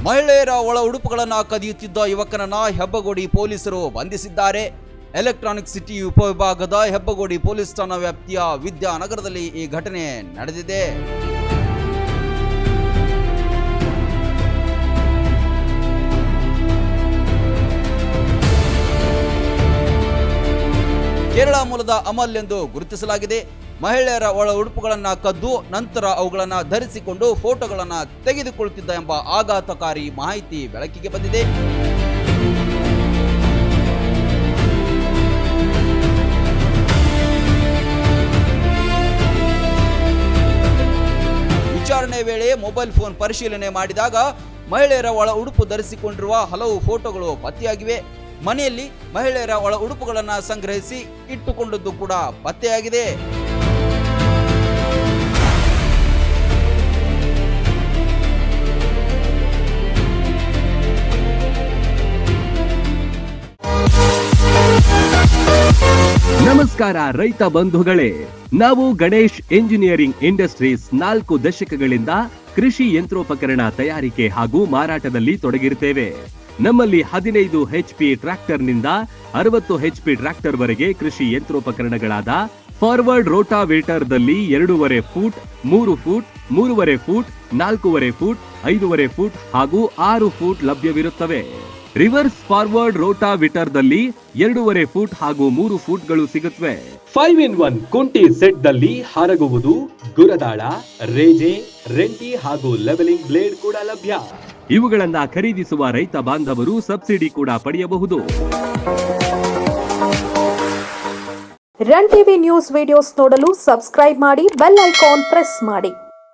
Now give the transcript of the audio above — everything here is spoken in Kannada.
ಮಹಿಳೆಯರ ಒಳ ಉಡುಪುಗಳನ್ನು ಕದಿಯುತ್ತಿದ್ದ ಯುವಕನನ್ನ ಹೆಬ್ಬಗೋಡಿ ಪೊಲೀಸರು ಬಂಧಿಸಿದ್ದಾರೆ. ಎಲೆಕ್ಟ್ರಾನಿಕ್ ಸಿಟಿ ಉಪವಿಭಾಗದ ಹೆಬ್ಬಗೋಡಿ ಪೊಲೀಸ್ ಠಾಣಾ ವ್ಯಾಪ್ತಿಯ ವಿದ್ಯಾನಗರದಲ್ಲಿ ಈ ಘಟನೆ ನಡೆದಿದೆ. ಕೇರಳ ಮೂಲದ ಅಮಲ್ ಎಂದು ಗುರುತಿಸಲಾಗಿದೆ. ಮಹಿಳೆಯರ ಒಳ ಉಡುಪುಗಳನ್ನು ಕದ್ದು ನಂತರ ಅವುಗಳನ್ನು ಧರಿಸಿಕೊಂಡು ಫೋಟೋಗಳನ್ನು ತೆಗೆದುಕೊಳ್ಳುತ್ತಿದ್ದ ಎಂಬ ಆಘಾತಕಾರಿ ಮಾಹಿತಿ ಬೆಳಕಿಗೆ ಬಂದಿದೆ. ವಿಚಾರಣೆ ವೇಳೆ ಮೊಬೈಲ್ ಫೋನ್ ಪರಿಶೀಲನೆ ಮಾಡಿದಾಗ ಮಹಿಳೆಯರ ಒಳ ಉಡುಪು ಧರಿಸಿಕೊಂಡಿರುವ ಹಲವು ಫೋಟೋಗಳು ಪತ್ತೆಯಾಗಿವೆ. ಮನೆಯಲ್ಲಿ ಮಹಿಳೆಯರ ಒಳ ಉಡುಪುಗಳನ್ನು ಸಂಗ್ರಹಿಸಿ ಇಟ್ಟುಕೊಂಡದ್ದು ಕೂಡ ಪತ್ತೆಯಾಗಿದೆ. ನಮಸ್ಕಾರ ರೈತ ಬಂಧುಗಳೇ, ನಾವು ಗಣೇಶ್ ಎಂಜಿನಿಯರಿಂಗ್ ಇಂಡಸ್ಟ್ರೀಸ್ 4 ದಶಕಗಳಿಂದ ಕೃಷಿ ಯಂತ್ರೋಪಕರಣ ತಯಾರಿಕೆ ಹಾಗೂ ಮಾರಾಟದಲ್ಲಿ ತೊಡಗಿರುತ್ತೇವೆ. ನಮ್ಮಲ್ಲಿ 15 HP ಟ್ರ್ಯಾಕ್ಟರ್ನಿಂದ 60 HP ಟ್ರ್ಯಾಕ್ಟರ್ ವರೆಗೆ ಕೃಷಿ ಯಂತ್ರೋಪಕರಣಗಳಾದ ಫಾರ್ವರ್ಡ್ ರೋಟಾವೇಟರ್ದಲ್ಲಿ 2.5 foot, 3 foot, 3.5 foot, 4.5 foot, 5.5 foot ಹಾಗೂ 6 ಫೂಟ್ ಲಭ್ಯವಿರುತ್ತವೆ. ರಿವರ್ಸ್ ಫಾರ್ವರ್ಡ್ ರೋಟಾವಿಟರ್ದಲ್ಲಿ 2.5 ಫೂಟ್ ಹಾಗೂ 3 ಫೂಟ್ಗಳು ಸಿಗುತ್ತವೆ. 5-in-1 ಕುಂಟಿ ಸೆಟ್ ದಲ್ಲಿ ಹಾರಗುವುದು, ಗುರದಾಳ, ರೇಜೆ, ರೆಂಟಿ ಹಾಗೂ ಲೆವೆಲಿಂಗ್ ಬ್ಲೇಡ್ ಕೂಡ ಲಭ್ಯ. ಇವುಗಳನ್ನ ಖರೀದಿಸುವ ರೈತ ಬಾಂಧವರು ಸಬ್ಸಿಡಿ ಕೂಡ ಪಡೆಯಬಹುದು. ರನ್ ಟಿವಿ ನ್ಯೂಸ್ ವಿಡಿಯೋಸ್ ನೋಡಲು ಸಬ್ಸ್ಕ್ರೈಬ್ ಮಾಡಿ, ಬೆಲ್ ಐಕಾನ್ ಪ್ರೆಸ್ ಮಾಡಿ.